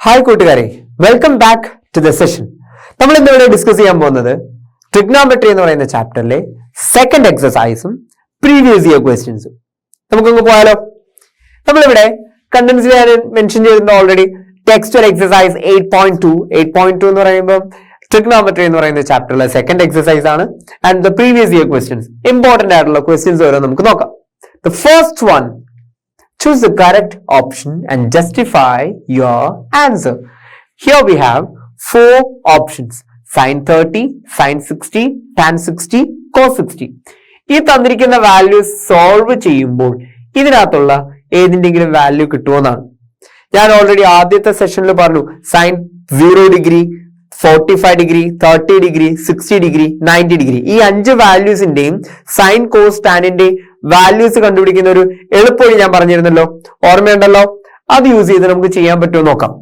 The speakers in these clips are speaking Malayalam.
ഹായ് കൂട്ടുകാരെ, welcome back to the session. നമ്മൾ ഇന്നിവിടെ ഡിസ്കസ് ചെയ്യാൻ പോകുന്നത് ട്രിഗ്നോമെട്രി എന്ന് പറയുന്ന ചാപ്റ്ററിലെ സെക്കൻഡ് എക്സസൈസും പ്രീവിയസ് ഇയർ ക്വസ്റ്റ്യൻസും. നമുക്കൊന്ന് പോയാലോ? നമ്മളിവിടെ കണ്ടൻസ് ഞാൻ മെൻഷൻ ചെയ്തിട്ടുണ്ട് ഓൾറെഡി. ടെക്സ്ച്വൽ എക്സസൈസ് 8.2 എന്ന് പറയുമ്പോൾ ട്രിഗ്നോമെട്രി എന്ന് പറയുന്ന ചാപ്റ്ററിലെ സെക്കൻഡ് എക്സസൈസ് ആണ്. And the previous year questions, important ആയിട്ടുള്ള ക്വസ്റ്റ്യൻസ് ഓരോ നമുക്ക് നോക്കാം. The first one, choose the correct option and justify your answer. Here we have four options: sin 30, sin 60, tan 60, cos 60. ഈ തന്നിരിക്കുന്ന വാല്യൂസ് സോൾവ് ചെയ്യുമ്പോൾ ഇതിനകത്തുള്ള ഏതിന്റെങ്കിലും വാല്യൂ കിട്ടുമെന്നാണ്. ഞാൻ ഓൾറെഡി ആദ്യത്തെ സെഷനിൽ പറഞ്ഞു, sine 0 degree, 45 degree, 30 degree, 60 degree, 90 degree, ഈ 5 വാല്യൂസിന്റെയും സൈൻ കോസ് ടാനിന്റെ വാല്യൂസ് കണ്ടുപിടിക്കുന്ന ഒരു എളുപ്പവഴി ഞാൻ പറഞ്ഞിരുന്നല്ലോ, ഓർമ്മയുണ്ടല്ലോ? അത് യൂസ് ചെയ്ത് നമുക്ക് ചെയ്യാൻ പറ്റുമോ നോക്കാം.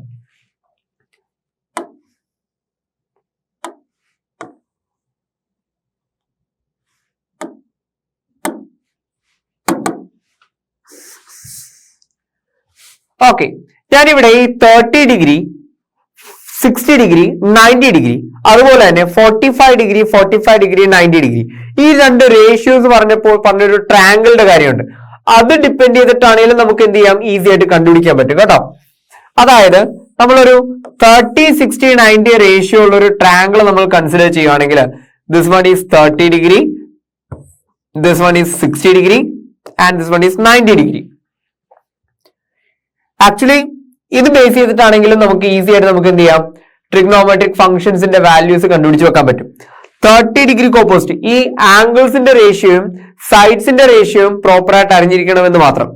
ഓക്കെ, ഞാനിവിടെ ഈ 30 ഡിഗ്രി, 60 ഡിഗ്രി, 90 ഡിഗ്രി, അതുപോലെ തന്നെ 45 ഡിഗ്രി, 90 ഡിഗ്രി, ഈ രണ്ട് റേഷ്യോസ് പറഞ്ഞൊരു ട്രയാങ്കിളിന്റെ കാര്യമുണ്ട്. അത് ഡിപ്പെൻഡ് ചെയ്തിട്ടാണെങ്കിലും നമുക്ക് എന്ത് ചെയ്യാം, ഈസി ആയിട്ട് കണ്ടുപിടിക്കാൻ പറ്റും കേട്ടോ. അതായത് നമ്മളൊരു 30, 60, 90 റേഷ്യോ ഉള്ള ഒരു ട്രയാങ്കിൾ നമ്മൾ കൺസിഡർ ചെയ്യുവാണെങ്കിൽ, this one is 30 degree, this one is 60 degree and this one is 90 degree. Actually ഇത് ബേസ് ചെയ്തിട്ടാണെങ്കിലും നമുക്ക് ഈസി ആയിട്ട് നമുക്ക് എന്ത് ചെയ്യാം, ട്രിഗ്നോമെട്രിക് ഫംഗ്ഷൻസിന്റെ വാല്യൂസ് കണ്ടുപിടിച്ച് വെക്കാൻ പറ്റും. 30 ഡിഗ്രിക്ക് ഓപ്പോസിറ്റ് ഈ ആംഗിൾസിന്റെ റേഷ്യോയും സൈഡ്സിന്റെ റേഷ്യോയും പ്രോപ്പർ ആയിട്ട് അറിഞ്ഞിരിക്കണമെന്ന് മാത്രം.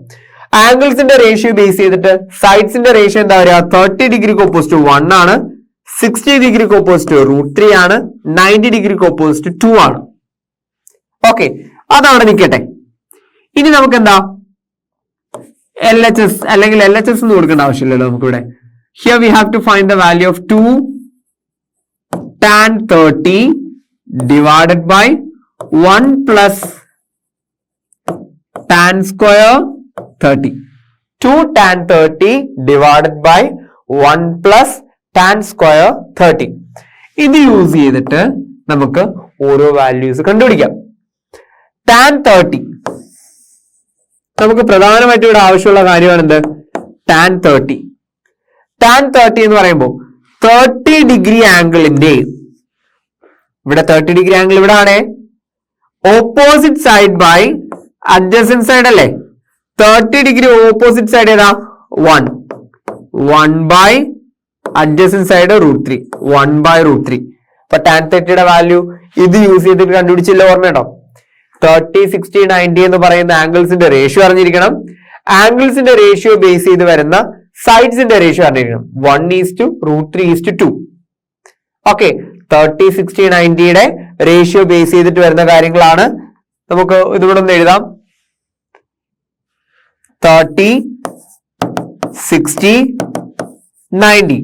ആംഗിൾസിന്റെ റേഷ്യോ ബേസ് ചെയ്തിട്ട് സൈഡ്സിന്റെ റേഷ്യോ എന്താ പറയുക, 30 ഡിഗ്രിക്ക് ഓപ്പോസിറ്റ് 1 ആണ്, 60 ഡിഗ്രിക്ക് ഓപ്പോസിറ്റ് √3 ആണ്, 90 ഡിഗ്രിക്ക് ഓപ്പോസിറ്റ് 2 ആണ്. ഓക്കെ, അതവിടെ നിൽക്കട്ടെ. ഇനി നമുക്ക് എന്താ LHS അല്ലെങ്കിൽ LHS എന്ന് കൊടുക്കേണ്ട ആവശ്യമില്ലല്ലോ നമുക്കിവിടെ. Here we have to find the value of 2 tan 30 divided by 1 plus tan square 30. 2 tan 30 divided by 1 plus tan square 30. ഇത് യൂസ് ചെയ്തിട്ട് നമുക്ക് ഓരോ വാല്യൂസ് കണ്ടുപിടിക്കാം. tan 30 നമുക്ക് പ്രധാനമായിട്ട് ഇവിടെ ആവശ്യമുള്ള കാര്യമാണ് എന്ത്, tan 30. tan 30 എന്ന് പറയുമ്പോൾ 30 ഡിഗ്രി ആംഗിളിന്റെ, ഇവിടെ 30 ഡിഗ്രി ആംഗിൾ ഇവിടെ ആണ്, opposite side by adjacent side അല്ലേ. 30 ഡിഗ്രി ഓപ്പോസിറ്റ് സൈഡ് ഏതാ, 1 ബൈ അഡ്ജസന്റ് സൈഡ് √3, 1 ബൈ √3. അപ്പൊ tan 30യുടെ വാല്യൂ ഇത് യൂസ് ചെയ്തിട്ട് കണ്ടുപിടിച്ചില്ല, ഓർമ്മയുണ്ടോ? 30, 60, 90 എന്ന് പറയുന്ന ആംഗിൾസിന്റെ റേഷ്യോ അറിഞ്ഞിരിക്കണം. ആംഗിൾസിന്റെ റേഷ്യോ ബേസ് ചെയ്ത് വരുന്ന സൈഡ്സിന്റെ റേഷ്യോ അറിഞ്ഞിരിക്കണം. 1:√3:2. ഓക്കെ, 30, 60, 90യുടെ റേഷ്യോ ബേസ് ചെയ്തിട്ട് വരുന്ന കാര്യങ്ങളാണ്. നമുക്ക് ഇതിവിടെ ഒന്ന് എഴുതാം. 30, 60, 90,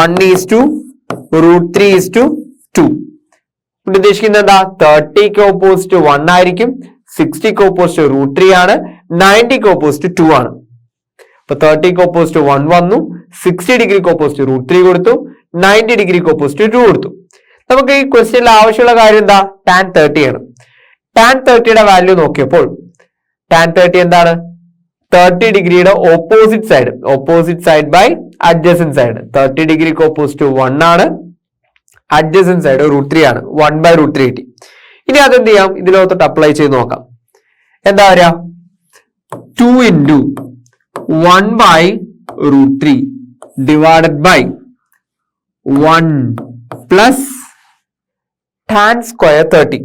1:√3:2. ഉദ്ദേശിക്കുന്നത് എന്താ, 30ക്ക് ഓപ്പോസിറ്റ് 1 ആയിരിക്കും, 60ക്ക് ഓപ്പോസിറ്റ് √3 ആണ്, 90ക്ക് ഓപ്പോസിറ്റ് 2 ആണ്. അപ്പൊ 30ക്ക് ഓപ്പോസിറ്റ് 1 വന്നു, 60 ഡിഗ്രിക്ക് ഓപ്പോസിറ്റ് √3 കൊടുത്തു, 90 ഡിഗ്രിക്ക് ഓപ്പോസിറ്റ് 2 കൊടുത്തു. നമുക്ക് ഈ ക്വസ്റ്റ്യനിൽ ആവശ്യമുള്ള കാര്യം എന്താ, tan 30 ആണ്. tan 30യുടെ വാല്യൂ നോക്കിയപ്പോൾ tan 30 എന്താണ്, 30 ഡിഗ്രിയുടെ opposite side by adjacent side. 30 ഡിഗ്രിക്ക് ഓപ്പോസിറ്റ് 1 ആണ്, അഡ്ജസന്റ് സൈഡ് √3 ആണ്, 1 ബൈ √3 കിട്ടി. ഇനി അതെന്ത് ചെയ്യാം, ഇതിലോട്ട് അപ്ലൈ ചെയ്ത് നോക്കാം. എന്താ പറയാ, 2 into 1 by √3 divided by 1 plus tan square 30.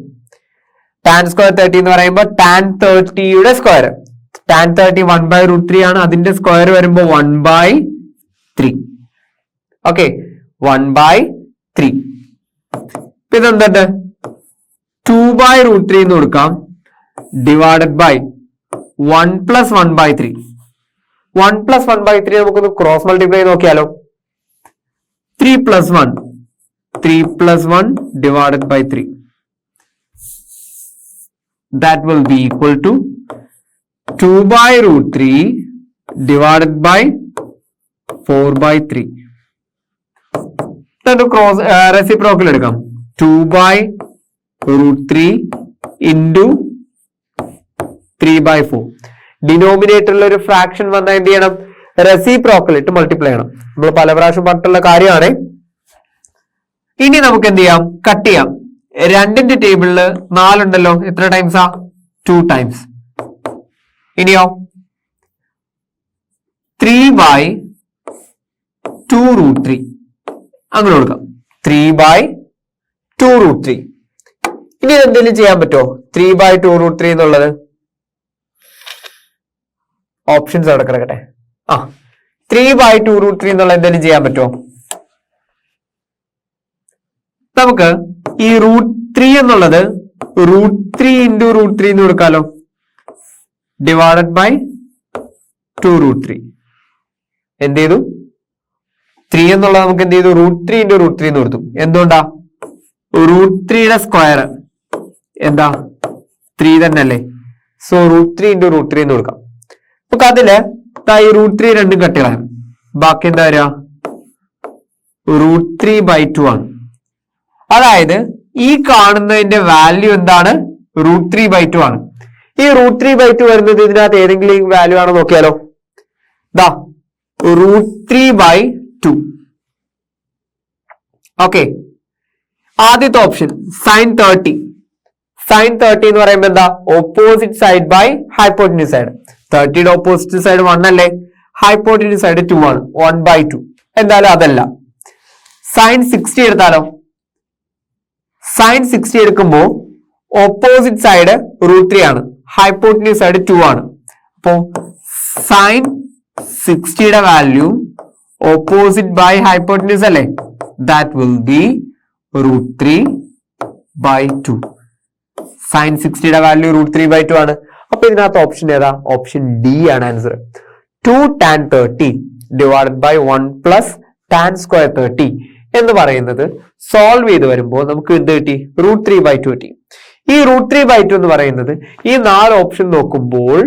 tan square 30 എന്ന് പറയുമ്പോൾ tan 30യുടെ സ്ക്വയർ. tan 30 1 by √3 ആണ്, അതിന്റെ സ്ക്വയർ വരുമ്പോൾ 1 by 3. Okay, 1 by 3. ഇതെന്തുണ്ട്, 2 by √3 എന്ന് കൊടുക്കാം, divided by 1 plus 1 by 3. 1 plus 1 by 3 നമുക്കൊന്ന് ക്രോസ് മൾട്ടിപ്ലൈ നോക്കിയാലോ. 3 plus 1 divided by 3. That will be equal to 2 by √3 divided by 4 by 3. Cross reciprocal എടുക്കാം. 2/√3 ഇൻറ്റു 3/4. ഡിനോമിനേറ്ററിൽ ഒരു ഫ്രാക്ഷൻ വന്നാൽ എന്ത് ചെയ്യണം? റെസിപ്രോക്കൽ ഇട്ട് മൾട്ടിപ്ലൈ ചെയ്യണം. നമ്മൾ പല പ്രാവശ്യം പറഞ്ഞിട്ടുള്ള കാര്യമാണ്. ഇനി നമുക്ക് എന്ത് ചെയ്യാം? കട്ട് ചെയ്യാം. 2ന്റെ ടേബിളില് 4 ഉണ്ടല്ലോ. എത്ര ടൈംസാ? 2 ടൈംസ്. ഇനിയോ 3/2√3 അങ്ങനെ കൊടുക്കാം. 3/2√3. ഇനി എന്തെങ്കിലും ചെയ്യാൻ പറ്റുമോ? 3/2√3 എന്നുള്ളത് ഓപ്ഷൻസ് അവിടെ കിടക്കട്ടെ. 3/2√3 എന്നുള്ള എന്തെങ്കിലും ചെയ്യാൻ പറ്റുമോ? നമുക്ക് ഈ √3 എന്നുള്ളത് √3 ഇൻറ്റു √3 എന്ന് കൊടുക്കാലോ. Divided by 2√3. എന്ത് ചെയ്തു? 3 എന്നുള്ളത് നമുക്ക് എന്ത് ചെയ്തു? √3 ഇൻറ്റു √3 എന്ന് കൊടുത്തു. എന്തുകൊണ്ടാ? √3യുടെ സ്ക്വയർ എന്താ? 3 തന്നെ അല്ലേ? സോ √3 ഇൻറ്റു √3 എന്ന് കൊടുക്കാം. നമുക്ക് അതില് ഈ √3 രണ്ടും കട്ടികളാണ്. ബാക്കി എന്താ വരിക? √3/2 ആണ്. അതായത് ഈ കാണുന്നതിന്റെ വാല്യൂ എന്താണ്? √3/2 ആണ്. ഈ √3/2 വരുന്നത് ഇതിനകത്ത് ഏതെങ്കിലും വാല്യൂ ആണോ നോക്കിയാലോ. ദാ √3/2. ഓക്കെ. ആദ്യത്തെ ഓപ്ഷൻ sin 30. sin 30 എന്ന് പറയുമ്പോൾ എന്താ? Opposite side by hypotenuse side. 30യുടെ ഓപ്പോസിറ്റ് സൈഡ് 1 അല്ലേ? ഹൈപ്പോട്ടന്യൂസ് സൈഡ് 2 ആണ്. 1/2. എന്തായാലും അതല്ല. sin 60 എടുത്താലോ. sin 60 എടുക്കുമ്പോ ഓപ്പോസിറ്റ് സൈഡ് √3 ആണ്. ഹൈപ്പോട്ടന്യൂസ് സൈഡ് 2 ആണ്. അപ്പോ sin 60യുടെ വാല്യൂ ഓപ്പോസിറ്റ് ബൈ ഹൈപ്പോട്ടന്യൂസ് അല്ലേ? That will be √3/2. sin 60യുടെ വാല്യൂ √3/2 ആണ്. അപ്പൊ ഇതിനകത്ത് ഓപ്ഷൻ ഏതാ? ഓപ്ഷൻ ഡി ആണ് answer. 2 tan 30 divided by 1 plus tan square 30 എന്ന് പറയുന്നത് സോൾവ് ചെയ്ത് വരുമ്പോൾ നമുക്ക് എന്ത് കിട്ടി? √3/2 കിട്ടി. ഈ √3/2 എന്ന് പറയുന്നത് ഈ 4 ഓപ്ഷൻ നോക്കുമ്പോൾ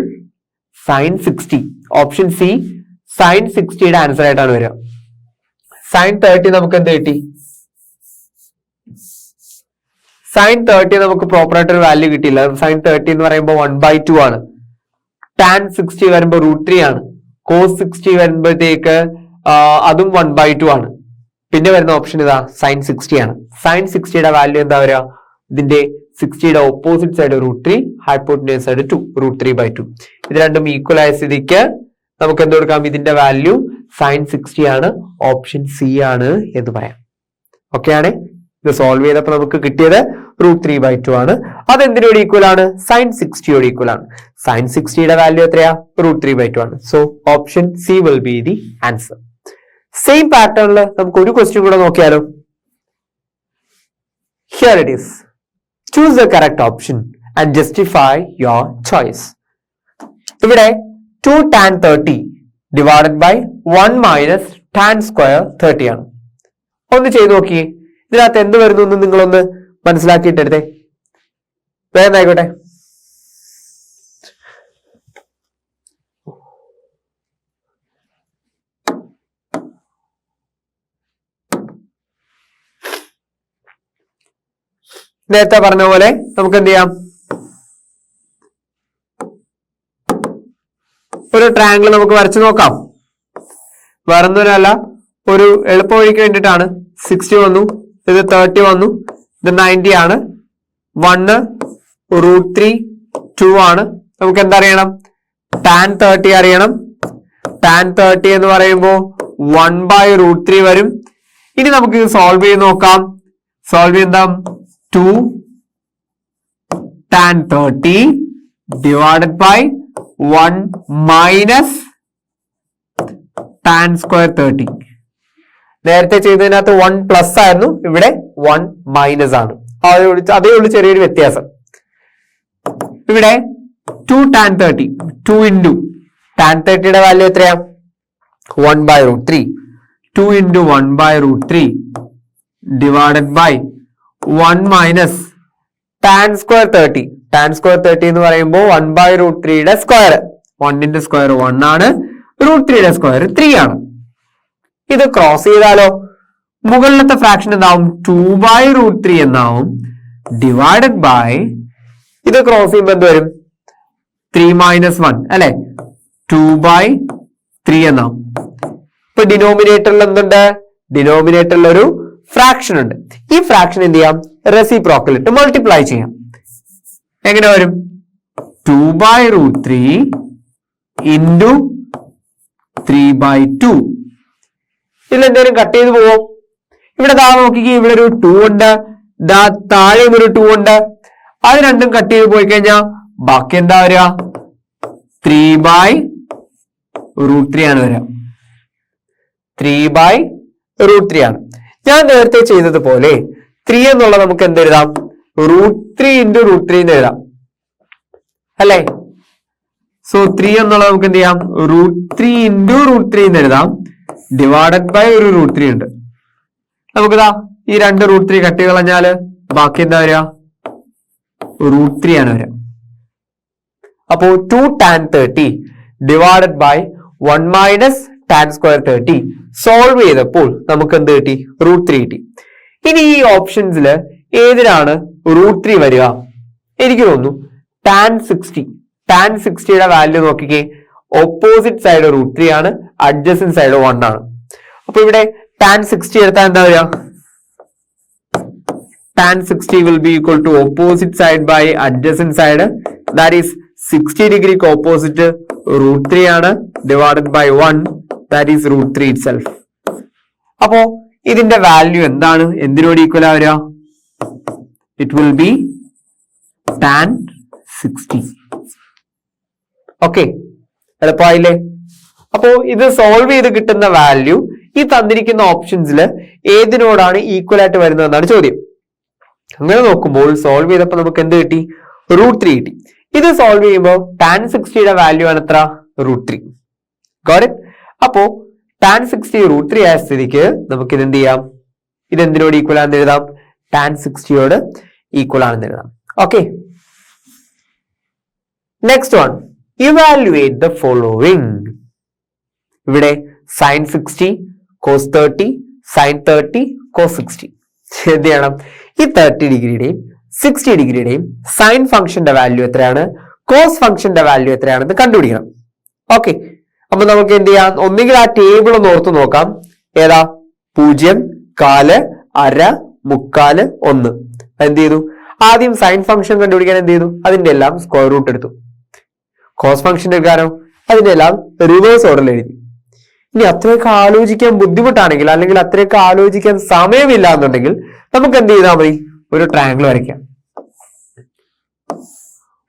sin 60, ഓപ്ഷൻ സി sin 60യുടെ ആൻസർ ആയിട്ടാണ് വരിക. sin 30 നമുക്ക് എന്ത് കിട്ടി? sin 30 നമുക്ക് പ്രോപ്പർ ആയിട്ട് ഒരു വാല്യൂ കിട്ടിയില്ല. sin 30 എന്ന് പറയുമ്പോൾ 1/2 ആണ്. tan 60 വരുമ്പോൾ √3 ആണ്. cos 60 വരുമ്പോഴത്തേക്ക് അതും 1/2 ആണ്. പിന്നെ വരുന്ന ഓപ്ഷൻ ഇതാ sin 60 ആണ്. sin 60യുടെ വാല്യൂ എന്താ വരിക? ഇതിന്റെ 60യുടെ ഓപ്പോസിറ്റ് സൈഡ് √3, ഹൈപ്പോട്ടന്യൂസ് സൈഡ് 2, √3/2. ഇത് രണ്ടും ഈക്വൽ ആയ സ്ഥിതിക്ക് നമുക്ക് എന്ത് കൊടുക്കാം? ഇതിന്റെ വാല്യൂ sin 60 ആണ്. ഓപ്ഷൻ സി ആണ് എന്ന് പറയാം. ഓക്കെ ആണ്. ഇത് സോൾവ് ചെയ്തപ്പോൾ നമുക്ക് കിട്ടിയത് √3/2 ആണ്. അതെന്തിനോട് ഈക്വൽ ആണ്? sin 60യോട് ഈക്വൽ ആണ്. sin 60യുടെ വാല്യൂ എത്രയാ? √3/2 ആണ്. So option C will be the answer. Same പാറ്റേണിൽ നമുക്ക് ഒരു ക്വസ്റ്റ്യൻ കൂടെ നോക്കിയാലോ. Here it is. Choose the correct option and justify your choice. ഇവിടെ 2 tan 30 divided by 1 minus tan square 30 ആണ്. ഒന്ന് ചെയ്ത് നോക്കിയേ. ഇതിനകത്ത് എന്ത് വരുന്നു എന്ന് നിങ്ങളൊന്ന് മനസ്സിലാക്കിയിട്ടെടുത്തേ. വേഗം ആയിക്കോട്ടെ. നേരത്തെ പറഞ്ഞ പോലെ നമുക്ക് എന്ത് ചെയ്യാം? ഒരു ട്രയാങ്കിൾ നമുക്ക് വരച്ചു നോക്കാം. വേറൊന്നുമല്ല, ഒരു എളുപ്പ വഴിക്ക് വേണ്ടിയിട്ടാണ്. 60 വന്നു, ഇത് 30 വന്നു, ഇത് 90 ആണ്. 1 √3 2 ആണ്. നമുക്ക് എന്തറിയണം? tan 30 അറിയണം. tan 30 എന്ന് പറയുമ്പോൾ 1/√3 വരും. ഇനി നമുക്ക് ഇത് സോൾവ് ചെയ്ത് നോക്കാം. സോൾവ് ചെയ്യാം. 2 tan 30 divided by 1 minus tan square 30. നേരത്തെ ചെയ്തതിനകത്ത് 1 പ്ലസ് ആയിരുന്നു, ഇവിടെ 1 മൈനസ് ആണ്. അതേ ഉള്ളൂ ചെറിയൊരു വ്യത്യാസം. ഇവിടെ 2 tan 30 2 ഇൻറ്റു tan 30യുടെ വാല്യൂ എത്രയാ? 1/√3. 2 ഇൻറ്റു 1/√3 divided by 1 minus tan square 30. tan square 30 എന്ന് പറയുമ്പോൾ 1/√3യുടെ സ്ക്വയർ. 1ന്റെ സ്ക്വയർ 1 ആണ്. √3യുടെ സ്ക്വയർ 3 ആണ്. ഇത് ക്രോസ് ചെയ്താലോ മുകളിലത്തെ ഫ്രാക്ഷൻ എന്താവും 2/√3 എന്നാവും ഡിവൈഡഡ് ബൈ ഇത് ക്രോസ് ചെയ്യുമ്പോൾ എന്ത് വരും 3 - 1 അല്ലെ 2/3 എന്നാവും. ഇപ്പൊ ഡിനോമിനേറ്ററിൽ എന്തുണ്ട്? ഡിനോമിനേറ്ററിൽ ഒരു ഫ്രാക്ഷൻ ഉണ്ട്. ഈ ഫ്രാക്ഷൻ എന്ത് ചെയ്യാം? റെസിപ്രോക്കൽ ഇട്ട് മൾട്ടിപ്ലൈ ചെയ്യാം. എങ്ങനെ വരും? 2/√3 ഇൻറ്റു 3/2. ഇതിൽ എന്തെങ്കിലും കട്ട് ചെയ്ത് പോവോ? ഇവിടെ താഴെ നോക്കിക്കേ, ഇവിടെ ഒരു 2 ഉണ്ട്, താഴെയും ഒരു 2 ഉണ്ട്. അത് രണ്ടും കട്ട് ചെയ്ത് പോയി കഴിഞ്ഞാൽ ബാക്കി എന്താ വരിക? 3/√3 ആണ് വരിക. 3/√3 ആണ്. ഞാൻ നേരത്തെ ചെയ്തതുപോലെ 3 എന്നുള്ളത് നമുക്ക് എന്തെഴുതാം? √3 ഇൻറ്റു √3 എന്ന് എഴുതാം അല്ലേ? സോ 3 എന്നുള്ളത് നമുക്ക് എന്ത് ചെയ്യാം? √3 ഇൻറ്റു √3 എന്ന് എഴുതാം ഡിവൈഡഡ് ബൈ ഒരു √3 ഉണ്ട്. നമുക്കിതാ ഈ രണ്ട് √3 കട്ട് കളഞ്ഞാല് ബാക്കി എന്താ വരിക? √3 ആണ് വരിക. അപ്പോ 2 tan 30 divided by 1 minus tan square 30 solve ചെയ്തപ്പോൾ നമുക്ക് എന്ത് കിട്ടി? √3 കിട്ടി. ഇനി ഈ ഓപ്ഷൻസിൽ ഏതിനാണ് √3 വരിക? എനിക്ക് തോന്നുന്നു tan 60. tan 60യുടെ വാല്യൂ നോക്കിക്കേ, ഓപ്പോസിറ്റ് സൈഡ് √3 ആണ്, അഡ്ജസന്റ് സൈഡ് 1 ആണ്. അപ്പൊ ഇവിടെ tan 60 എടുത്താൽ എന്താ വരിക? tan 60 will be equal to opposite side by adjacent side, that is 60 degree opposite √3 ആണ് divided by 1, that is √3 itself. അപ്പോ ഇതിന്റെ വാല്യൂ എന്താണ്? എന്തിനോട് ഈക്വൽ ആ വരിക? It will be tan 60. Okay, എളുപ്പമായില്ലേ? അപ്പോ ഇത് സോൾവ് ചെയ്ത് കിട്ടുന്ന വാല്യൂ ഈ തന്നിരിക്കുന്ന ഓപ്ഷൻസിൽ ഏതിനോടാണ് ഈക്വൽ ആയിട്ട് വരുന്നതെന്നാണ് ചോദ്യം. അങ്ങനെ നോക്കുമ്പോൾ സോൾവ് ചെയ്തപ്പോൾ നമുക്ക് എന്ത് കിട്ടി? √3 കിട്ടി. ഇത് സോൾവ് ചെയ്യുമ്പോൾ tan 60യുടെ വാല്യൂ ആണ് എത്ര? √3. Got it? അപ്പോ tan 60 √3 ആയ സ്ഥിതിക്ക് നമുക്ക് ഇത് എന്ത് ചെയ്യാം? ഇത് എന്തിനോട് ഈക്വൽ ആണെന്ന് എഴുതാം? tan 60യോട് ഈക്വൽ ആണെന്ന് എഴുതാം. Okay, next one, evaluate the following. ഇവിടെ sin 60 cos 30 sin 30 cos 60. എന്ത് ചെയ്യണം? ഈ 30 ഡിഗ്രിയുടെയും 60 ഡിഗ്രിയുടെയും സൈൻ ഫംഗ്ഷന്റെ വാല്യൂ എത്രയാണ്, കോസ് ഫംഗ്ഷന്റെ വാല്യൂ എത്രയാണെന്ന് കണ്ടുപിടിക്കണം. ഓക്കെ, അപ്പൊ നമുക്ക് എന്ത് ചെയ്യാം? ഒന്നുകിൽ ആ ടേബിൾ ഒന്ന് ഓർത്ത് നോക്കാം. ഏതാ? 0, 4, അര, 3/4, 1. എന്ത് ചെയ്തു? ആദ്യം സൈൻ ഫംഗ്ഷൻ കണ്ടുപിടിക്കാൻ എന്ത് ചെയ്തു? അതിന്റെ എല്ലാം സ്ക്വയർ റൂട്ട് എടുത്തു. കോസ് ഫംഗ്ഷൻ എടുക്കാനോ അതിന്റെ എല്ലാം റിവേഴ്സ് ഓർഡറിൽ എഴുതി. ഇനി അത്രയൊക്കെ ആലോചിക്കാൻ ബുദ്ധിമുട്ടാണെങ്കിൽ, അല്ലെങ്കിൽ അത്രയൊക്കെ ആലോചിക്കാൻ സമയമില്ല എന്നുണ്ടെങ്കിൽ നമുക്ക് എന്ത് ചെയ്താൽ മതി? ഒരു ട്രയാങ്കിൾ വരയ്ക്കാം,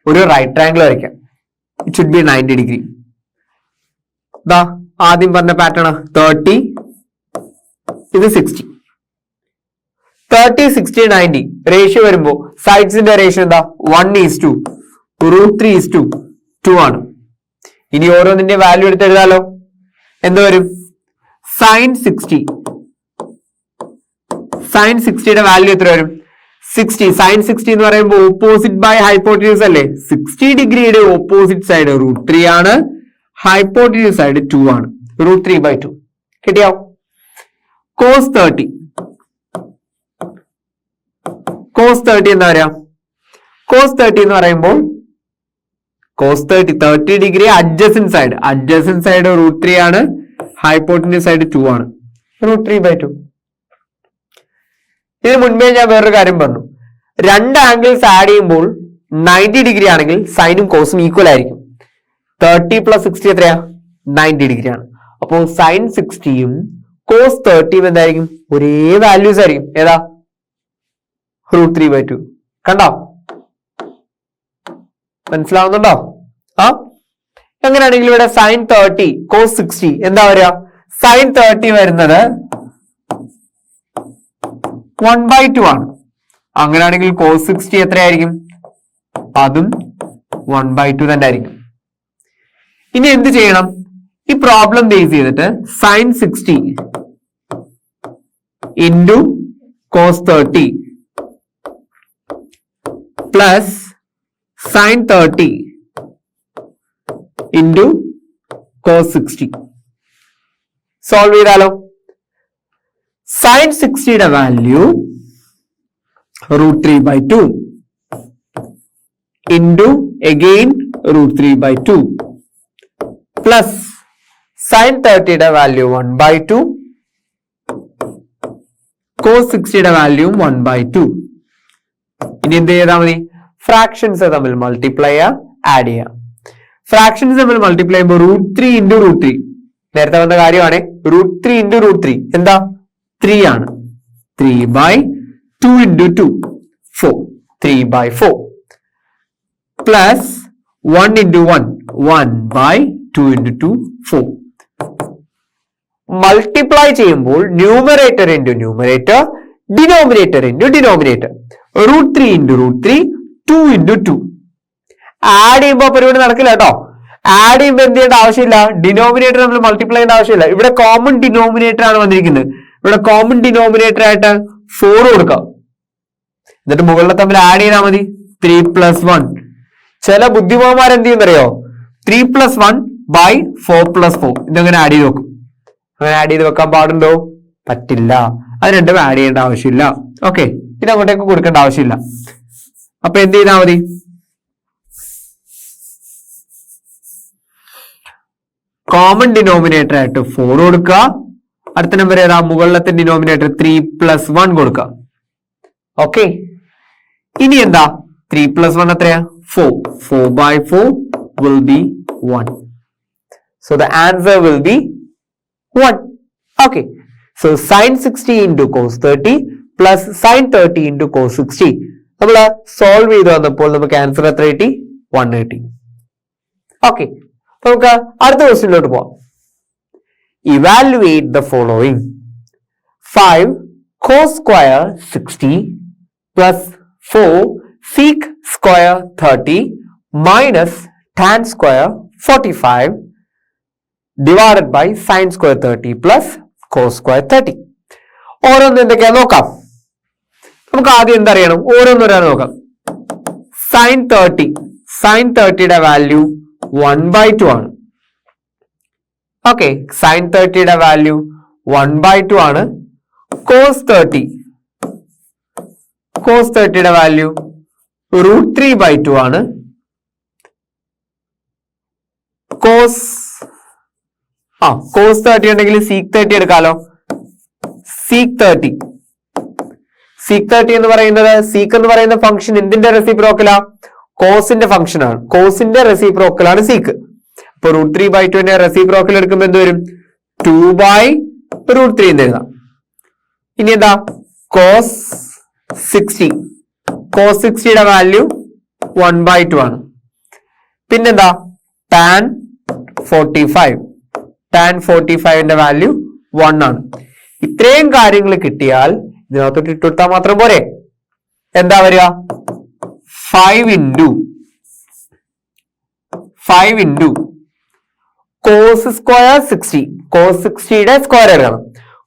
ഒരു റൈറ്റ് ട്രയാങ്കിൾ വരയ്ക്കാം. It should be 90 degree. ദാ ആദ്യം പറഞ്ഞ പാറ്റേൺ 30, ഇത് 60. 30, 60, 90 റേഷ്യോ വരുമ്പോ സൈഡ്സിന്റെ റേഷ്യോ എന്താ? 1:2, √3:2 ആണ്. ഇനി ഓരോന്നിന്റെ വാല്യൂ എടുത്ത് എഴുതാലോ. എന്ത് വരും? sin 60. sin 60യുടെ വാല്യൂ എത്ര വരും? 60. sin 60 എന്ന് പറയുമ്പോൾ ഓപ്പോസിറ്റ് ബൈ ഹൈപ്പോട്ടന്യൂസ് അല്ലേ? 60 ഡിഗ്രിയുടെ ഓപ്പോസിറ്റ് സൈഡ് √3 ആണ്, ഹൈപ്പോട്ടന്യൂസ് സൈഡ് 2 ആണ്, √3/2. കിട്ടിയോ? cos 30. cos 30 എന്താ പറയാ? cos 30 എന്ന് പറയുമ്പോൾ cos 30 ഡിഗ്രി അഡ്ജസന്റ് സൈഡ് √3 ആണ്, ഹൈപ്പോട്ടന്യൂസ് സൈഡ് 2 ആണ്, √3/2. ഇതിന് മുൻപേ ഞാൻ വേറൊരു കാര്യം പറഞ്ഞു. രണ്ട് ആംഗിൾസ് ആഡ് ചെയ്യുമ്പോൾ 90 ഡിഗ്രി ആണെങ്കിൽ സൈനും കോസും ഈക്വൽ ആയിരിക്കും. 30 + 60 എത്രയാ? 90 ഡിഗ്രി ആണ്. അപ്പോൾ sin 60യും cos 30യും എന്തായിരിക്കും? ഒരേ വാല്യൂസ് ആയിരിക്കും. ഏതാ? √3/2. കണ്ടോ? മനസ്സിലാവുന്നുണ്ടോ? ആ, എങ്ങനെയാണെങ്കിൽ ഇവിടെ sin 30 cos 60 എന്താ വരിക? sin 30 വരുന്നത് 1/2 ആണ്. അങ്ങനെയാണെങ്കിൽ cos 60 എത്രയായിരിക്കും? അതും 1/2 തന്നെ ആയിരിക്കും. ഇനി എന്ത് ചെയ്യണം? ഈ പ്രോബ്ലം ബേസ് ചെയ്തിട്ട് sin 60 into cos 30 plus sin 30 into cos 60 solve ചെയ്താലോ. സൈൻ 60യുടെ value √3/2 into again √3/2 plus sin 30യുടെ വാല്യൂ 1/2 cos 60യുടെ വാല്യൂ 1/2. ഇനി എന്ത് ചെയ്താൽ മതി? ഫ്രാക്ഷൻസ് തമ്മിൽ മൾട്ടിപ്ലൈ ആഡ് ചെയ്യാം. ഫ്രാക്ഷൻസ് തമ്മിൽ മൾട്ടിപ്ലൈ ചെയ്യുമ്പോൾ √3 into √3 നേരത്തെ വന്ന കാര്യമാണ്. √3 into √3 എന്താ? 3 ആണ്. 3/2 into 2 4 3/4 plus 1 into 1 1/2 into 2 4. Multiply ചെയ്യുമ്പോൾ numerator into numerator, denominator into denominator. √3 into √3 2 into 2. Add ചെയ്യുമ്പോൾ പരിപാടി നടക്കില്ല കേട്ടോ. ആഡ് ചെയ്യുമ്പോൾ എന്ത് ചെയ്യേണ്ട ആവശ്യമില്ല? ഡിനോമിനേറ്റർ നമ്മൾ മൾട്ടിപ്ലൈ ചെയ്യേണ്ട ആവശ്യമില്ല. ഇവിടെ കോമൺ ഡിനോമിനേറ്റർ ആണ് വന്നിരിക്കുന്നത്. ഇവിടെ കോമൺ ഡിനോമിനേറ്റർ ആയിട്ട് 4 കൊടുക്കാം. എന്നിട്ട് മുകളിലെ തമ്മിൽ ആഡ് ചെയ്താൽ മതി. 3 + 1. ചില ബുദ്ധിമാന്മാർ എന്ത് ചെയ്യുന്നറിയോ? 3 + 1/4 + 4 ഇതങ്ങനെ ആഡ് ചെയ്ത് വെക്കും. അങ്ങനെ ആഡ് ചെയ്ത് വെക്കാൻ പാടുണ്ടോ? പറ്റില്ല. അത് രണ്ടും ആഡ് ചെയ്യേണ്ട ആവശ്യമില്ല. ഓക്കെ, ഇത് അങ്ങോട്ടേക്ക് കൊടുക്കേണ്ട ആവശ്യമില്ല. അപ്പൊ എന്ത് ചെയ്താൽ മതി? കോമൺ ഡിനോമിനേറ്റർ ആയിട്ട് 4 കൊടുക്കുക. അടുത്ത നമ്പർ ഏതാ? മുകളിലത്തെ ഡിനോമിനേറ്റർ 3 + 1 കൊടുക്കുക. ഓക്കെ, ഇനി എന്താ? 3 + 1 എത്രയാ? 4. 4/4 will be 1. So the answer will be 1. Okay, so sin 60 into cos 30 plus sin 30 into cos 60 നമ്മൾ സോൾവ് ചെയ്ത് വന്നപ്പോൾ നമുക്ക് ആൻസർ എത്ര കിട്ടി? 1 കിട്ടി. ഓക്കെ, നമുക്ക് അടുത്ത ക്വസ്റ്റ്യനിലോട്ട് പോവാം. Evaluate the following. 5 cos square 60 plus 4 sec square 30 minus tan square 45 divided by sin square 30 plus cos square 30. ഓരോന്ന് എന്തൊക്കെയാ നോക്കാം. നമുക്ക് ആദ്യം എന്തറിയണം? ഓരോന്നൊരാൾ നോക്കാം. sin 30യുടെ വാല്യൂ 1/2 ആണ്. ഓക്കെ, sin 30യുടെ വാല്യൂ 1/2 ആണ്. cos 30യുടെ വാല്യൂ √3/2 ആണ്. cos 30 ഉണ്ടെങ്കിൽ sec 30 എടുക്കാലോ. sec 30 എന്ന് പറയുന്നത്, sec എന്ന് പറയുന്ന ഫംഗ്ഷൻ എന്തിന്റെ റെസിപ്രോക്കലാ? കോസിന്റെ ഫംഗ്ഷൻ ആണ്. കോസിന്റെ റെസിപ്രോക്കൽ ആണ് sec. അപ്പൊ √3/2ന്റെ റെസിപ്രോക്കൽ എടുക്കുമ്പോൾ എന്ത് വരും? 2/√3 എന്ന് എഴുതാം. ഇനി എന്താ? cos 60യുടെ വാല്യൂ 1/2 ആണ്. പിന്നെന്താ? tan 45ന്റെ വാല്യൂ 1 ആണ്. ഇത്രയും കാര്യങ്ങൾ കിട്ടിയാൽ ഇതിനകത്തോട്ട് ഇട്ടുകൊടുത്താൽ മാത്രം പോരെ. എന്താ വരിക? 5 into cos square 60. cos 60യുടെ square എടുക്കണം.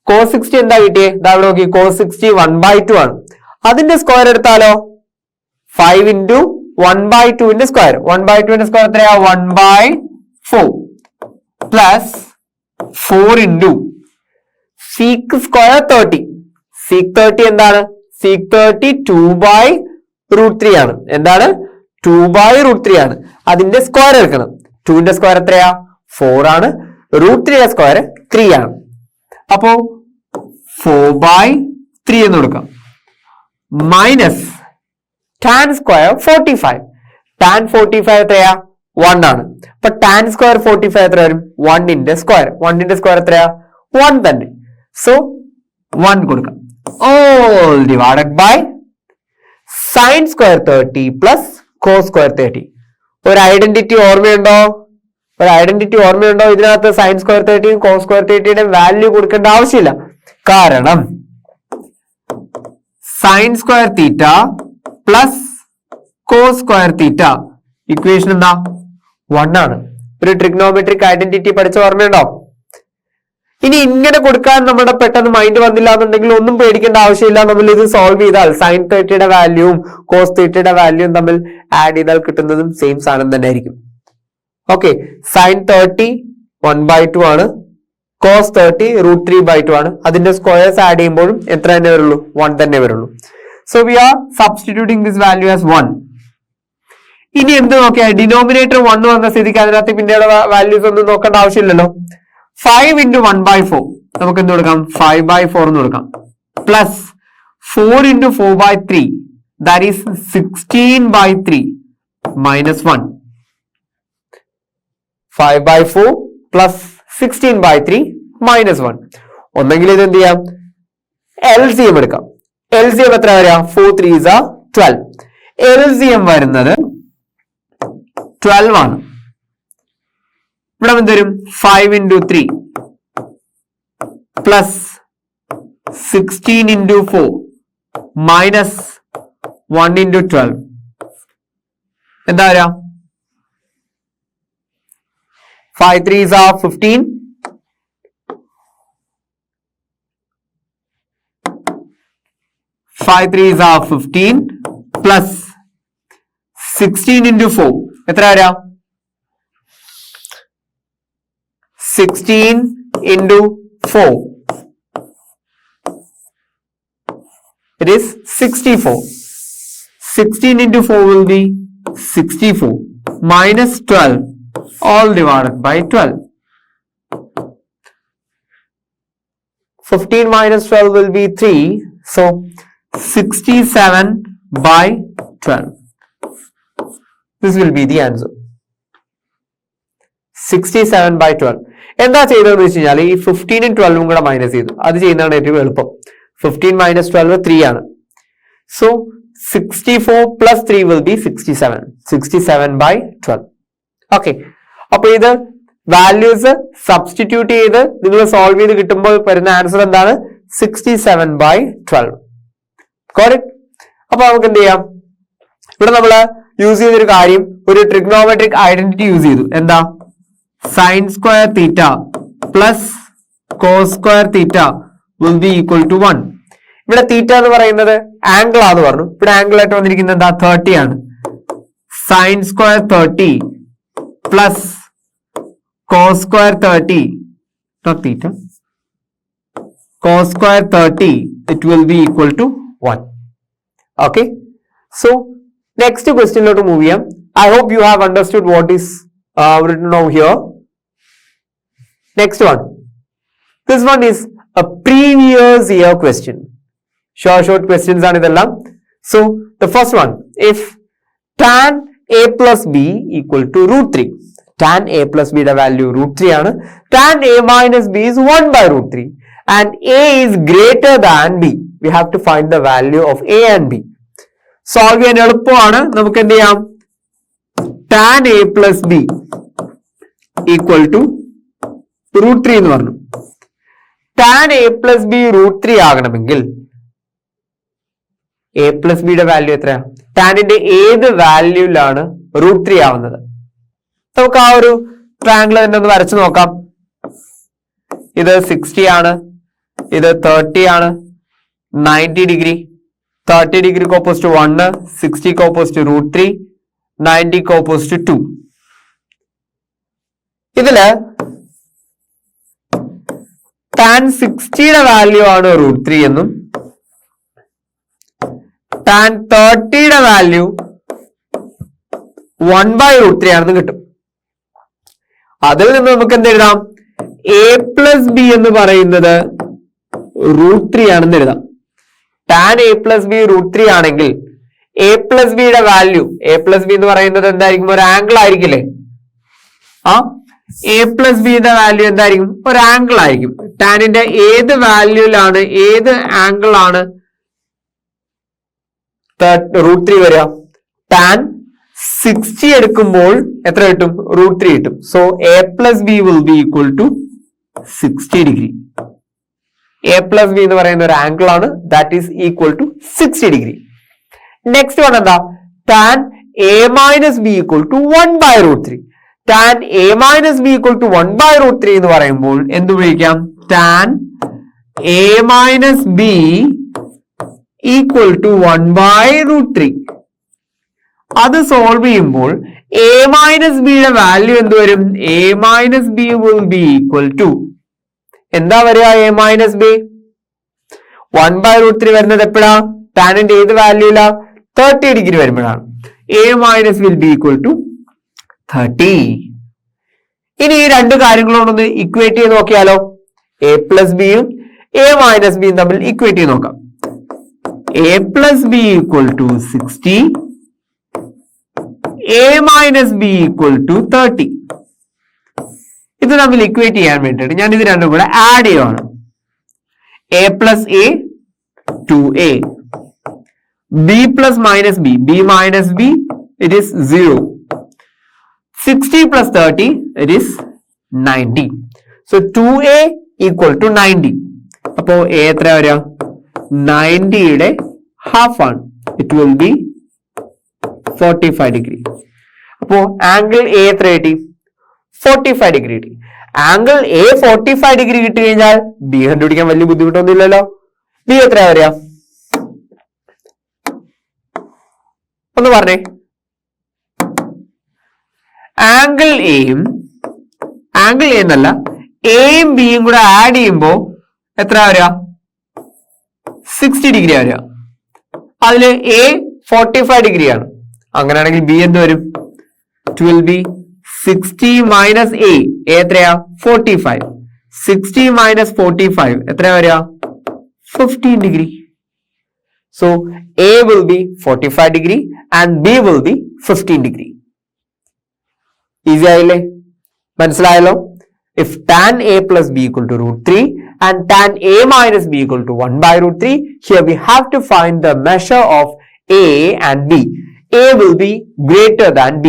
cos 60 എന്താ കിട്ടിയേ? ഇതാ ഇവിടെ നോക്കി. cos 60 1/2 ആണ്. അതിന്റെ സ്ക്വയർ എടുത്താലോ? 5 into 1/2ന്റെ സ്ക്വയർ. 1/2ന്റെ സ്ക്വയർ എത്രയാ? 1/4 plus 4 into sec square 30. sec 30 എന്താണ്? sec 30 2/√3 ആണ്. എന്താണ്? 2/√3 ആണ്. അതിന്റെ സ്ക്വയർ എടുക്കണം. 2ന്റെ സ്ക്വയർ എത്രയാ? 4 ആണ്. √3യുടെ സ്ക്വയർ 3 ആണ്. അപ്പോ 4/3 എന്ന് കൊടുക്കാം. Minus tan square 45. tan 45 എത്രയാ? 1 ആണ്. അപ്പൊ tan square 45 എത്ര വരും? 1ന്റെ സ്ക്വയർ. 1ന്റെ സ്ക്വയർ എത്രയാ? 1 തന്നെ. സോ 1 കൊടുക്കാം. all divided by sin square 30 plus cos square 30. ഒരു ഐഡന്റിറ്റി ഓർമ്മയുണ്ടോ? ഇതിനകത്ത് sin square 30 cos square 30യുടെ value കൊടുക്കേണ്ട ആവശ്യമില്ല. കാരണം sin square theta plus cos square theta equation എന്താ? 1 ആണ്. ഒരു ട്രിഗ്നോമെട്രിക് ഐഡന്റിറ്റി പഠിച്ച ഓർമ്മയുണ്ടോ? ഇനി ഇങ്ങനെ കൊടുക്കാൻ നമ്മുടെ പെട്ടെന്ന് മൈൻഡ് വന്നില്ല എന്നുണ്ടെങ്കിൽ ഒന്നും പേടിക്കേണ്ട ആവശ്യമില്ല. നമ്മൾ ഇത് സോൾവ് ചെയ്താൽ sin 30യുടെ വാല്യൂവും cos 30യുടെ വാല്യൂവും തമ്മിൽ ആഡ് ചെയ്താൽ കിട്ടുന്നതും സെയിം സാധനം തന്നെ ആയിരിക്കും. ഓക്കെ, sin 30 1/2 ആണ്. കോസ് 30 √3/2 ആണ്. അതിന്റെ സ്ക്വയേഴ്സ് ആഡ് ചെയ്യുമ്പോഴും എത്ര തന്നെ വരുള്ളൂ? 1 തന്നെ വരുള്ളൂ. So we are substituting this value as 1. ഇനി എന്ത് നോക്കിയാ, ഡിനോമിനേറ്റർ 1 വന്ന സ്ഥിതിക്ക് അതിനകത്ത് പിന്നീട് വാല്യൂസ് ഒന്നും നോക്കേണ്ട ആവശ്യമില്ലല്ലോ. 5 × 1/4 നമുക്ക് എന്ത് കൊടുക്കാം? 5/4 എന്ന് കൊടുക്കാം. Plus 4 × 4/3 that is 16/3 minus 1. 5/4 plus 16/3 minus 1. ഒന്നെങ്കിൽ ഇത് എന്ത് ചെയ്യാം? LCM എടുക്കാം. LCM എത്ര വരിക? 4 3s are 12. LCM വരുന്നത് 12 ആണ്. ഇവിടെ എന്ത് വരും? 5 × 3 plus 16 × 4 minus 1 × 12 എന്താ വരിക? 5 3s are 15. 5 3s are 15 plus 16 × 4 എത്ര വരിക? 16 × 4 it is 64. 16 × 4 will be 64 minus 12 all divided by 12. 15 minus 12 will be 3. So 67/12. This will be the answer. 67/12. എന്താ ചെയ്തതെന്ന് വെച്ച് കഴിഞ്ഞാൽ ഈ 15ഉം 12ഉം കൂടെ മൈനസ് ചെയ്തു. അത് ചെയ്യുന്നതാണ് ഏറ്റവും എളുപ്പം. 15 minus 12 3 ആണ്. So 64 plus 3 will be 67. 67/12. Okay, അപ്പൊ ഇത് വാല്യൂസ് സബ്സ്റ്റിറ്റ്യൂട്ട് ചെയ്ത് നിങ്ങൾ സോൾവ് ചെയ്ത് കിട്ടുമ്പോൾ വരുന്ന ആൻസർ എന്താണ്? 67/12. കറക്റ്റ്. അപ്പൊ നമുക്ക് എന്ത് ചെയ്യാം? ഇവിടെ നമ്മൾ യൂസ് ചെയ്തൊരു കാര്യം, ഒരു ട്രിഗ്നോമെട്രിക് ഐഡന്റിറ്റി യൂസ് ചെയ്തു. എന്താ? sin square theta plus cos square theta will be equal to 1. ഇവിടെ തീറ്റ എന്ന് പറയുന്നത് ആംഗിൾ ആണെന്ന് പറഞ്ഞു. ഇവിടെ ആംഗിൾ ആയിട്ട് വന്നിരിക്കുന്നത് എന്താ? 30 ആണ്. sin square 30 plus cos square 30 not theta, cos square 30 it will be equal to 1. Okay, so next question lotu move cheyam. I hope you have understood what is written over here. Next one, this one is a previous year question. Short questions are idellam. So the first one, if tan a plus b equal to √3, tan a plus b the value √3 ആണ്. tan a minus b is 1/√3 and a is greater than b. We have to find the value of a and b. Solve ചെയ്യാൻ എളുപ്പമാണ്. നമുക്ക് എന്ത് ചെയ്യാം? tan a plus b equal to √3 എന്ന് പറഞ്ഞു. tan a plus b √3 ആകണമെങ്കിൽ a plus b യുടെ വാല്യൂ എത്രയാ? ടാനിന്റെ ഏത് വാല്യൂലാണ് √3 ആവുന്നത്? നമുക്ക് ആ ഒരു ട്രയാങ്കിൾ തന്നെ ഒന്ന് വരച്ചു നോക്കാം. ഇത് 60 ആണ്, ഇത് 30 ആണ്, 90 ഡിഗ്രി. 30 ഡിഗ്രിക്ക് ഓപ്പോസിറ്റ് 1, 60ക്ക് ഓപ്പോസിറ്റ് √3, 90ക്ക് ഓപ്പോസിറ്റ് 2. ഇതില് tan 60യുടെ വാല്യൂ ആണ് √3 എന്നും tan 30യുടെ വാല്യൂ 1/√3 ആണെന്ന് കിട്ടും. അതിൽ നിന്ന് നമുക്ക് എന്ത് എഴുതാം? a plus b എന്ന് പറയുന്നത് √3 ആണെന്ന് എഴുതാം. tan a plus b √3 ആണെങ്കിൽ a plus b യുടെ വാല്യൂ, a plus b എന്ന് പറയുന്നത് എന്തായിരിക്കും? ഒരു ആംഗിൾ ആയിരിക്കില്ലേ? ആ a plus b യുടെ വാല്യൂ എന്തായിരിക്കും? ഒരു ആംഗിൾ ആയിരിക്കും. ടാനിന്റെ ഏത് വാല്യൂലാണ്, ഏത് ആംഗിൾ ആണ് √3 വരിക? tan 60 എടുക്കുമ്പോൾ എത്ര കിട്ടും? √3 കിട്ടും. So a plus b will be equal to 60 degree. a plus b എന്ന് പറയുന്ന ഒരു ആംഗിൾ ആണ്, that is equal to 60 degree. Next one എന്താ? tan a minus b equal to 1/√3. tan a minus b equal to 1/√3 എന്ന് പറയുമ്പോൾ എന്ത് ഉപയോഗിക്കാം? tan a minus b equal to 1/√3. അത് സോൾവ് ചെയ്യുമ്പോൾ a minus b യുടെ വാല്യൂ എന്ത് വരും? a minus b will be equal to എന്താ വരിക? A minus B. 1/√3 വരുന്നത് എപ്പോഴാ? ടാനിന്റെ ഏത് വാല്യൂല? 30 ഡിഗ്രി വരുമ്പോഴാണ്. A minus will B equal to 30. ഇനി ഈ രണ്ട് കാര്യങ്ങളോടൊന്ന് ഇക്വേറ്റ് ചെയ്ത് നോക്കിയാലോ? എ പ്ലസ് ബിയും എ മൈനസ് ബിയും തമ്മിൽ ഇക്വേറ്റ് ചെയ്ത് നോക്കാം. A plus B equal to 60, A minus B equal to 30. ഇത് തമ്മിൽ ഇക്വേറ്റ് ചെയ്യാൻ വേണ്ടിയിട്ട് ഞാൻ ഇത് രണ്ടും കൂടെ ആഡ് ചെയ്യുവാണ്. A plus A 2a, b plus minus b, b minus b, it is 0. 60 plus 30, it is 90. So 2a equal to 90. അപ്പോ a എത്ര വരിക? 90യുടെ ഹാഫ് ആണ്. It will be 45 degree. അപ്പോ ആംഗിൾ a എത്ര കിട്ടി? 45 ഡിഗ്രി കിട്ടി. ആംഗിൾ a 45 ഡിഗ്രി കിട്ടി കഴിഞ്ഞാൽ b കണ്ടുപിടിക്കാൻ വലിയ ബുദ്ധിമുട്ടൊന്നുമില്ലല്ലോ. b എത്ര വരിക? ഒന്ന് പറഞ്ഞേ. ആംഗിൾ എയും ആംഗിൾ എ എന്നല്ല, എയും ബിയും കൂടെ ആഡ് ചെയ്യുമ്പോ എത്ര വരിക? 60 ഡിഗ്രി വരിക. അതില് എ 45 ഡിഗ്രിയാണ്. അങ്ങനെയാണെങ്കിൽ ബി എന്ത് വരും? 12b 60 മൈനസ് എ എത്രയാ? 45. 60 മൈനസ് 45 എത്രയാ വരിക? 15 degree. So A will be 45 degree and B will be 15 degree. Easy ആയില്ലേ? മനസ്സിലായല്ലോ? If tan A plus B equal to √3 and tan A minus B equal to 1/√3, here we have to find the measure of A and B. A will be greater than B.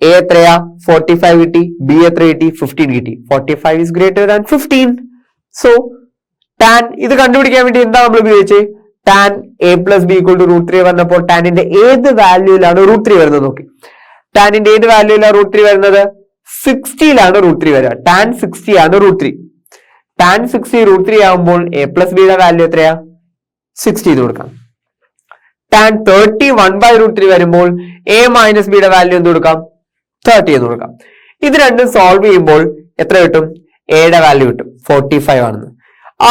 A എത്രയാ? 45 കിട്ടി. B എത്ര കിട്ടി? 15 കിട്ടി. 45 is greater than 15. So tan ഇത് കണ്ടുപിടിക്കാൻ വേണ്ടി എന്താ നമ്മൾ ഉപയോഗിച്ചത്? tan a plus b equal to √3 വന്നപ്പോൾ ടാനിന്റെ ഏത് വാല്യൂയിലാണ് √3 വരുന്നത് നോക്കി. ടാനിന്റെ ഏത് വാല്യൂയിലാണ് √3 വരുന്നത്? 60യിലാണ് √3 വരിക. tan 60 ആണ് √3. tan 60 √3 ആകുമ്പോൾ a plus b യുടെ വാല്യൂ എത്രയാ? 60 ചെയ്ത് കൊടുക്കാം. tan 30 1/√3 വരുമ്പോൾ a minus b യുടെ വാല്യൂ എന്ത് കൊടുക്കാം? 30 എന്ന് കൊടുക്കാം. ഇത് രണ്ടും സോൾവ് ചെയ്യുമ്പോൾ എത്ര കിട്ടും? a യുടെ വാല്യൂ കിട്ടും 45 ആണെന്ന്.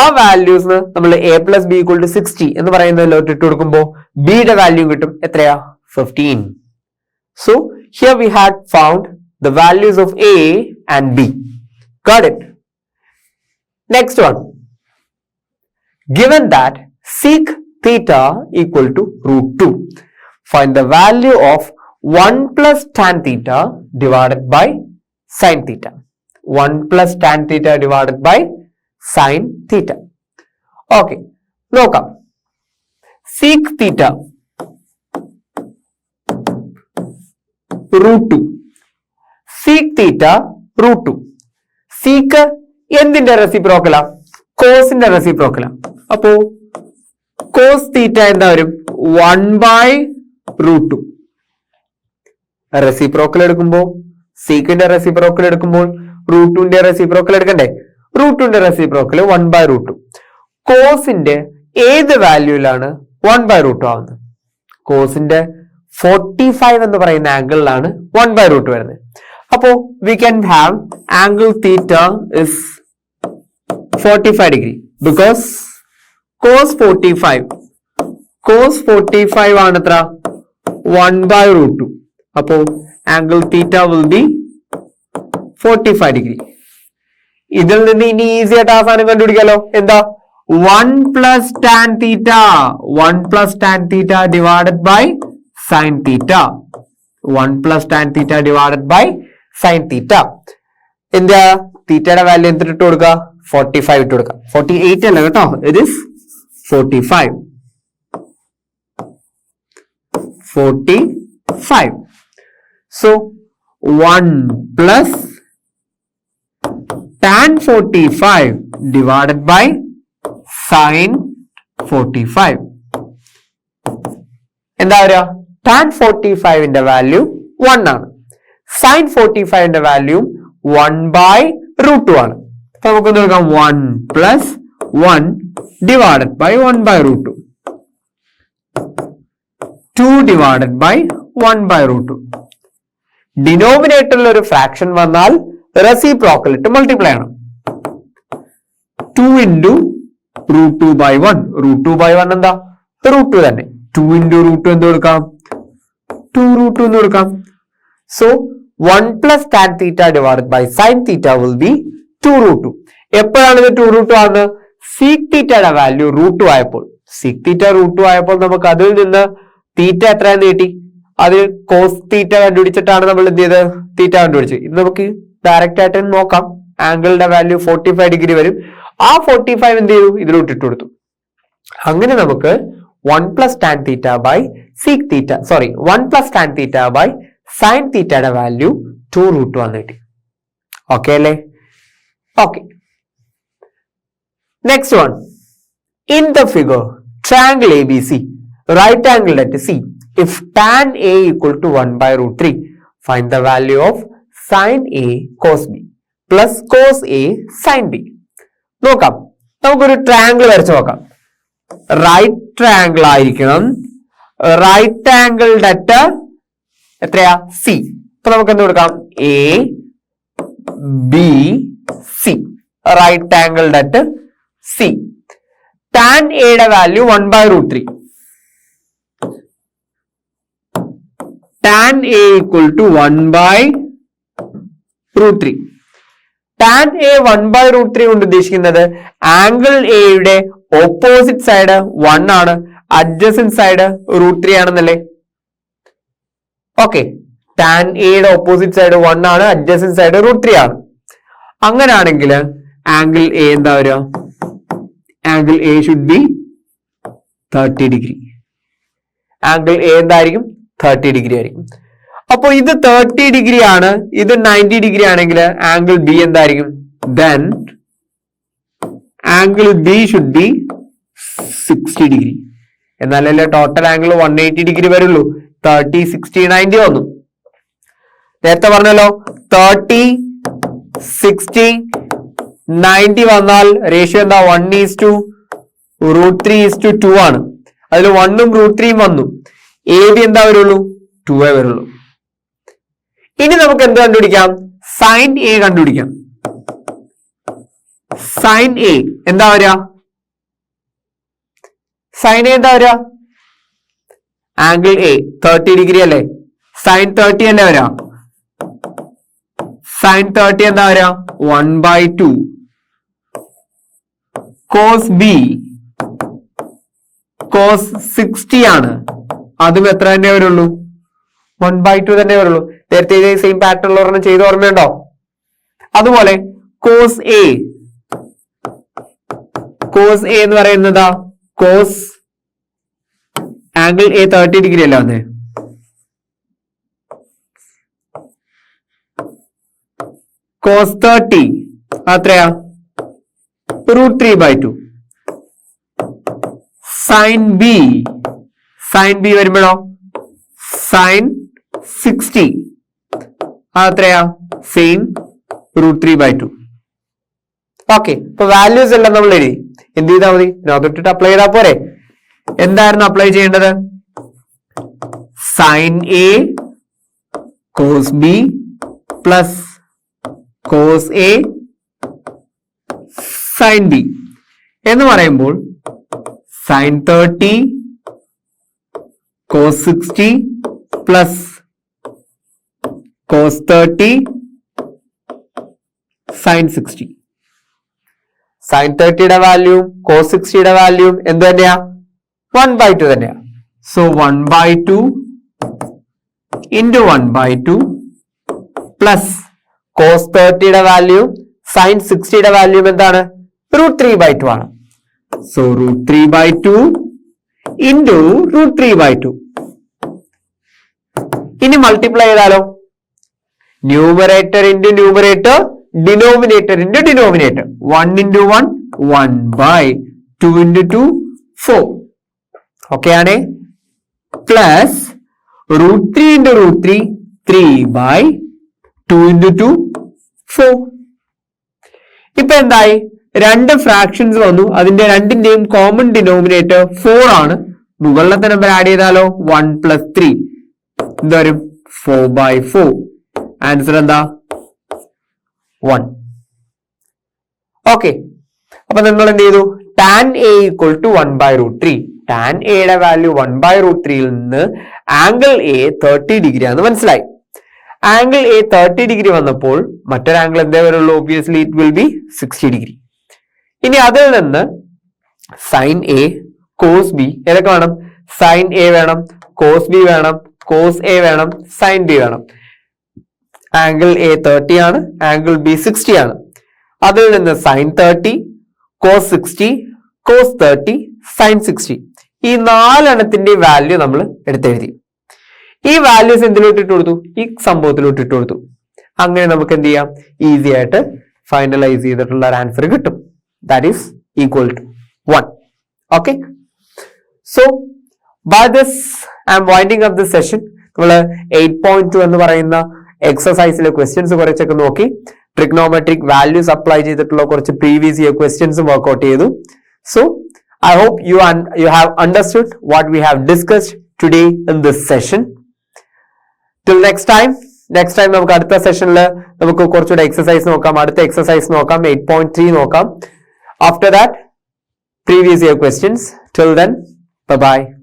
ആ വാല്യൂസ് നമ്മൾ a plus b equal to 60 എന്ന് പറയുന്നതിലോട്ട് ഇട്ട് കൊടുക്കുമ്പോൾ b യുടെ വാല്യൂ കിട്ടും എത്രയാ? 15. So here we had found the values of a and b. Got it? Next one. Given that sec theta equal to √2, find the value of 1 plus tan theta divided by sin theta. 1 plus tan theta divided by sin theta. Okay, നോക്കാം. sec theta √2. sec theta √2. sec എന്തിന്റെ റെസിപ്രോക്കലാ? കോസിന്റെ റെസിപ്രോക്കലാ. അപ്പോ cos theta എന്താ വരും? 1/√2. റെസിപ്രോക്കൽ എടുക്കുമ്പോൾ സീക്കിന്റെ റെസിപ്രോക്കൽ എടുക്കുമ്പോൾ √2ന്റെ റെസിപ്രോക്കൽ എടുക്കണ്ടേ? √2ന്റെ റെസിപ്രോക്കൽ 1/√2. കോസിന്റെ ഏത് വാല്യൂയിലാണ് 1/√2 ആവുന്നത്? കോസിന്റെ 45 എന്ന് പറയുന്ന ആംഗിളിലാണ് 1/√2 വരുന്നത്. അപ്പോ we can have angle theta is 45 degree because cos 45 ആണ് എത്ര? 1/√2. അപ്പോ angle theta will be 45 degree. ഇതിൽ നിന്ന് ഇനി ഈസി ആയിട്ട് അവസാനം കണ്ടുപിടിക്കാലോ. എന്താ? 1 plus tan theta. 1 plus tan theta divided by sin theta. 1 plus tan theta divided by sin theta. എന്താ? തീറ്റയുടെ വാല്യൂ എന്തിട്ട് ഇട്ട് കൊടുക്കുക? 45 ഇട്ട് കൊടുക്കുക. 48 അല്ല കേട്ടോ, it is 45. 45. So 1 plus tan 45 divided by sin 45. എന്താ വരിക? tan 45ന്റെ വാല്യൂ 1 ആണ്. sin 45ന്റെ വാല്യൂ 1/√2 ആണ്. അപ്പൊ നമുക്ക് നോക്കാം 1 plus 1 divided by 1/√2. 2 divided by 1/√2. ഡിനോമിനേറ്ററിൽ ഒരു ഫ്രാക്ഷൻ വന്നാൽ റെസിപ്രോക്കൽ ഇട്ട് മൾട്ടിപ്ലൈ ആണ്. 2 into root 2 by 1. root 2 by 1 എന്താ? root 2 തന്നെ. 2 into root 2 എന്ത് കൊടുക്കാം? 2 root 2 എന്ന് കൊടുക്കാം. So 1 plus tan theta divided by sin theta will be 2 root 2. എപ്പോഴാണ് ഇത് 2 root 2 ആകുന്നത്? sec theta യുടെ വാല്യൂ root 2 ആയപ്പോൾ. sec theta root 2 ആയപ്പോൾ നമുക്ക് അതിൽ നിന്ന് തീറ്റ എത്രയെന്ന് കിട്ടി? അതിൽ cos theta കണ്ടുപിടിച്ചിട്ടാണ് നമ്മൾ എന്ത് ചെയ്ത് തീറ്റ കണ്ടുപിടിച്ചത്. ഇത് നമുക്ക് ഡയറക്റ്റ് ആയിട്ട് നോക്കാം. ആംഗിളിന്റെ വാല്യൂ 45 ഡിഗ്രി വരും. ആ 45 എന്ത് ചെയ്തു? ഇതിലോട്ട് ഇട്ട് കൊടുത്തു. അങ്ങനെ നമുക്ക് 1 plus tan theta by sec theta, 1 plus tan theta by sin theta യുടെ വാല്യൂ 2 root 2 ആണ് കിട്ടി. ഓക്കെ അല്ലേ? Okay. Next one. In the figure triangle ABC, right angle at C, if tan A equal to 1 by root 3, find the value of sin A cos B plus cos A sin B. നോക്കാം, നമുക്കൊരു ട്രയാങ്കിൾ വരച്ചു നോക്കാം. റൈറ്റ് ട്രയാങ്കിൾ ആയിരിക്കണം. റൈറ്റ് ആംഗിൾ അറ്റ് എത്രയാ? സി. അപ്പൊ നമുക്ക് എന്ത് കൊടുക്കാം? A B C. Right angle at C. tan A യുടെ value 1 by root 3. tan A equal to 1 by root 3. tan A 1 by root 3 കൊണ്ട് ഉദ്ദേശിക്കുന്നത് ആംഗിൾ എ യുടെ ഓപ്പോസിറ്റ് സൈഡ് 1 ആണ്, അഡ്ജസന്റ് സൈഡ് root 3 ആണെന്നല്ലേ? ഓക്കെ. tan A യുടെ ഓപ്പോസിറ്റ് സൈഡ് 1 ആണ്, അഡ്ജസന്റ് സൈഡ് root 3 ആണ്. അങ്ങനെയാണെങ്കിൽ ആംഗിൾ എ എന്താ വരിക? Angle A should be 30 degree. Angle A എന്തായിരിക്കും? 30 ഡിഗ്രി ആയിരിക്കും. അപ്പൊ ഇത് 30 ഡിഗ്രി ആണ്, ഇത് 90 ഡിഗ്രി ആണെങ്കിൽ ആംഗിൾ ബി എന്തായിരിക്കും? Then angle B should be 60 degree. എന്നാലല്ലേ ടോട്ടൽ ആംഗിൾ 180 ഡിഗ്രി വരുള്ളൂ. 30, 60, 90 വന്നു. നേരത്തെ പറഞ്ഞല്ലോ 30, 60, 90 വന്നാൽ റേഷ്യോ എന്താ? 1:√3:2 ആണ്. അതിൽ 1ഉം √3 വന്നു. എ ബി എന്താ വരുള്ളൂ? 2 വരുള്ളൂ. ഇനി നമുക്ക് എന്ത് കണ്ടുപിടിക്കാം? സൈൻ എ കണ്ടുപിടിക്കാം. സൈൻ എ എന്താ വരിക? സൈൻ എ എന്താ വരിക? ആംഗിൾ എ 30 ഡിഗ്രി അല്ലേ? സൈൻ 30 അല്ലേ വരിക? സൈൻ 30 എന്താ വരിക? 1/2. കോസ് ബി കോസ് 60 ആണ്, അതും എത്ര തന്നെ വരുള്ളൂ? 1/2 തന്നെ വരുള്ളൂ. നേരത്തെ ഇതേ സെയിം പാറ്റേൺ ഒരെണ്ണം ചെയ്ത് ഓർമ്മയുണ്ടോ? അതുപോലെ കോസ് എ എന്ന് പറയുന്നതാ കോസ് ആംഗിൾ എ 30 ഡിഗ്രി അല്ല വന്നേ. കോസ് 30 അത്രയാ? √3/2. സൈൻ ബി വരുമ്പോഴോ? സൈൻ 60 അത്രയാ? സെയിം √3/2. ഓക്കെ. ഇപ്പൊ വാല്യൂസ് എല്ലാം നമ്മൾ എഴുതി. എന്ത് ചെയ്താൽ മതി? ഇതിനകത്തിട്ട് അപ്ലൈ ചെയ്താൽ പോരെ? എന്തായിരുന്നു അപ്ലൈ ചെയ്യേണ്ടത്? Sine A cos B plus cos A sine B എന്ന് പറയുമ്പോൾ sine 30 cos 60 plus cos 30 sine 60. Sine 30യുടെ വാല്യൂം കോസ് 60യുടെ വാല്യൂം എന്ത് തന്നെയാ? 1/2 തന്നെയാ. സോ 1/2 into 1/2 പ്ലസ് കോസ് 30യുടെ വാല്യൂ സൈൻ 60യുടെ വാല്യൂം എന്താണ്? √3/2 ആണ്. So √3/2 into √3/2. ഇനി മൾട്ടിപ്ലൈ ചെയ്താലോ? Numerator into numerator, denominator into denominator. 1 into 1 1/2 into 2 4. Okay ആണേ? Plus √3 into √3 3/2 into 2 4. ഇപ്പൊ എന്തായി? രണ്ട് ഫ്രാക്ഷൻസ് വന്നു. അതിന്റെ രണ്ടിന്റെയും കോമൺ ഡിനോമിനേറ്റർ 4 ആണ്. മുകളിലത്തെ നമ്പർ ആഡ് ചെയ്താലോ? 1 + 3 എന്താ വരും? 4/4. ആൻസർ എന്താ? 1. ഓക്കെ. അപ്പൊ നിങ്ങൾ എന്ത് ചെയ്തു? tan A equal to 1/√3. tan A യുടെ വാല്യൂ 1/√3യിൽ നിന്ന് ആംഗിൾ A 30 ഡിഗ്രി ആണെന്ന് മനസ്സിലായി. ആംഗിൾ A 30 ഡിഗ്രി വന്നപ്പോൾ മറ്റൊരു ആംഗിൾ എന്തേ വരുള്ളൂ? Obviously it will be 60 degree. ഇനി അതിൽ നിന്ന് സൈൻ A, കോസ് B ഏതൊക്കെ വേണം? സൈൻ A വേണം, കോസ് B വേണം, കോസ് A വേണം, സൈൻ B വേണം. ആംഗിൾ A 30 ആണ്, ആംഗിൾ B 60 ആണ്. അതിൽ നിന്ന് സൈൻ 30, കോസ് 60, കോസ് 30, സൈൻ 60. ഈ 4 എണ്ണത്തിന്റെ വാല്യൂ നമ്മൾ എടുത്തെഴുതി. ഈ വാല്യൂസ് എന്തിലോട്ട് ഇട്ട് കൊടുത്തു? ഈ സംഭവത്തിലോട്ട് ഇട്ട് കൊടുത്തു. അങ്ങനെ നമുക്ക് എന്ത് ചെയ്യാം? ഈസി ആയിട്ട് ഫൈനലൈസ് ചെയ്തിട്ടുള്ള ഒരു ആൻസർ കിട്ടും. That is equal to 1. Okay, so by this I am winding up this session. നമ്മൾ 8.2 എന്ന് പറയുന്ന എക്സസൈസിലെ ക്വസ്റ്റ്യൻസ് കുറച്ചൊക്കെ നോക്കി. ട്രിഗ്നോമെട്രിക് വാല്യൂസ് അപ്ലൈ ചെയ്തിട്ടുള്ള കുറച്ച് പ്രീവിയസ് ഇയർ ക്വസ്റ്റ്യൻസ് വർക്ക്ഔട്ട് ചെയ്തു. So I hope you have understood what we have discussed today in this session. Till next time നമുക്ക് അടുത്ത സെഷനിൽ നമുക്ക് കുറച്ചുകൂടെ എക്സസൈസ് നോക്കാം. അടുത്ത എക്സസൈസ് നോക്കാം, 8.3 നോക്കാം. After that, previous year questions. Till then, bye bye.